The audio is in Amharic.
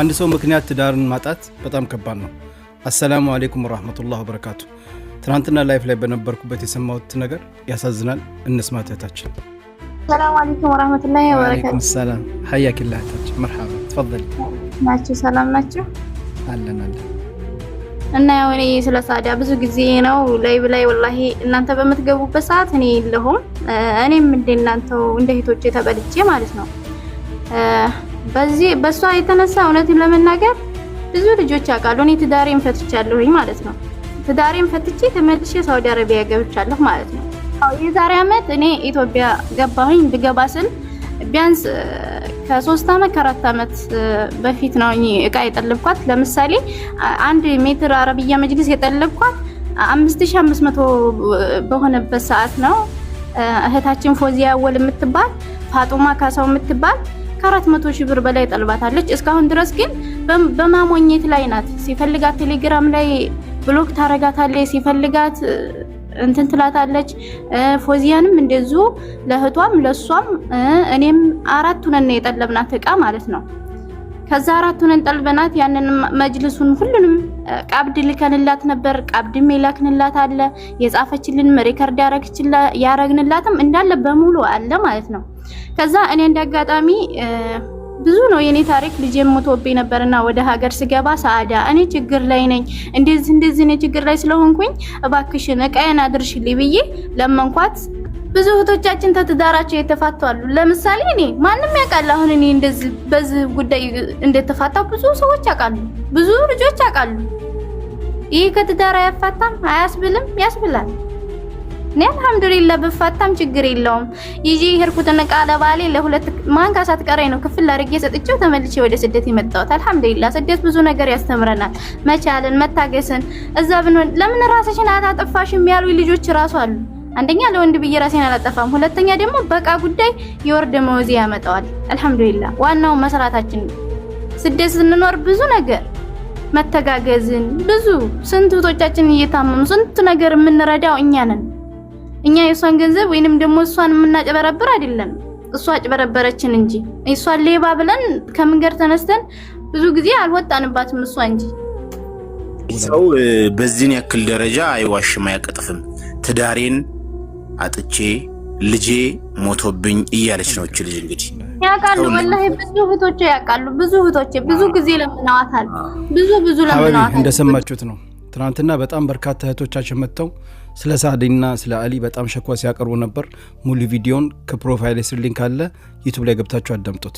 አንድ ሰው ምክንያት ትዳርን ማጣት በጣም ከባድ ነው። አሰላሙ አለይኩም ወራህመቱላሂ ወበረካቱ። ትናንትና ላይፍ ላይ በነበርኩበት የሰማሁት ነገር ያሳዝናል። እንስማት እህታችን። ሰላም አለይኩም ወራህመቱላሂ ወበረካቱ። ወአለይኩም ሰላም ሐያኪላህ እህታችን መርሐባ ተፈضل። ናችሁ ሰላም ናችሁ? አለን እና ያው እኔ ስለ ሳዳ ብዙ ጊዜ ነው ላይቭ ላይ ወላሂ እናንተ በመትገቡበት ሰዓት እኔ የለሁም። እኔም እንደናንተው እንደ እህቶቼ ተበልጬ ማለት ነው። በሷ የተነሳ እውነትን ለመናገር ብዙ ልጆች ያውቃሉ። እኔ ትዳሬን ፈትቻለሁኝ ማለት ነው። ትዳሬን ፈትቼ ተመልሼ ሳውዲ አረቢያ ገብቻለሁ ማለት ነው። የዛሬ አመት እኔ ኢትዮጵያ ገባሁኝ። ብገባ ስል ቢያንስ ከ3 አመት ከ4 አመት በፊት ነው እቃ የጠለብኳት። ለምሳሌ 1 ሜትር አረብያ መጅሊስ የጠለብኳት 5500 በሆነበት ሰዓት ነው። እህታችን ፎዚያ ወል የምትባል ፋጡማ ካሳው የምትባል ከ400 ሺህ ብር በላይ ጠልባታለች። እስካሁን ድረስ ግን በማሞኘት ላይ ናት። ሲፈልጋት ቴሌግራም ላይ ብሎክ ታረጋታለች፣ ሲፈልጋት እንትን ትላታለች። ፎዚያንም እንደዙ ለህቷም ለሷም እኔም 4 ነን የጠለብናት እቃ ማለት ነው። ከዛ 4 ነን ጠልበናት ያንን መጅልሱን ሁሉንም ቃብድ ልከንላት ነበር። ቃብድም የላክንላት አለ፣ የጻፈችልን ሪከርድ ያረግንላትም እንዳለ በሙሉ አለ ማለት ነው። ከዛ እኔ እንዳጋጣሚ ብዙ ነው የኔ ታሪክ። ልጅ ሞቶብኝ ነበርና ወደ ሀገር ስገባ ሳዳ እኔ ችግር ላይ ነኝ፣ እንደዚህ እኔ ችግር ላይ ስለሆንኩኝ እባክሽን እቃዬን አድርሽልኝ ብዬ ለመንኳት። ብዙ እህቶቻችን ተትዳራቸው የተፋቱ አሉ። ለምሳሌ እኔ ማንም ያውቃል አሁን እኔ እንደዚህ በዚህ ጉዳይ እንደተፋታው ብዙ ሰዎች ያውቃሉ፣ ብዙ ልጆች ያውቃሉ። ይሄ ከትዳር አያፋታም አያስብልም? ያስብላል። እኔ አልሐምዱሊላህ በፋታም ችግር የለውም። ይጂ ሄርኩትን እቃ ለባሌ ለሁለት ማንካ ሳትቀረኝ ነው ክፍል አድርጌ ሰጥቼው ተመልሼ ወደ ስደት የመጣሁት። አልሐምዱሊላህ ስደት ብዙ ነገር ያስተምረናል፣ መቻልን፣ መታገስን። እዛ ብንሆን ለምን ራስሽን አታጠፋሽም ያሉ ልጆች ራሱ አሉ። አንደኛ ለወንድ ብዬ ራሴን አላጠፋም፣ ሁለተኛ ደግሞ በቃ ጉዳይ የወር ደመወዝ ያመጣዋል። አልሐምዱሊላህ ዋናው መስራታችን። ስደት ስንኖር ብዙ ነገር መተጋገዝን ብዙ ስንት እህቶቻችን እየታመሙ ስንት ነገር የምንረዳው እኛ ነን። እኛ የሷን ገንዘብ ወይንም ደግሞ እሷን የምናጨበረብር አይደለም፣ እሷ አጭበረበረችን እንጂ እሷን ሌባ ብለን ከመንገር ተነስተን ብዙ ጊዜ አልወጣንባትም እሷ እንጂ። ሰው በዚህን ያክል ደረጃ አይዋሽም አያቀጥፍም። ትዳሬን አጥቼ ልጄ ሞቶብኝ እያለች ነው እቺ ልጅ። እንግዲህ ያውቃሉ ወላሂ ብዙ እህቶቼ ያውቃሉ። ብዙ እህቶቼ ብዙ ጊዜ ለምናዋታል፣ ብዙ ለምናዋታል። እንደሰማችሁት ነው። ትናንትና በጣም በርካታ እህቶቻችን መጥተው ስለ ሳዲና ስለ አሊ በጣም ሸኳ ሲያቀርቡ ነበር። ሙሉ ቪዲዮን ከፕሮፋይል ስር ሊንክ አለ፣ ዩቲዩብ ላይ ገብታችሁ አዳምጡት።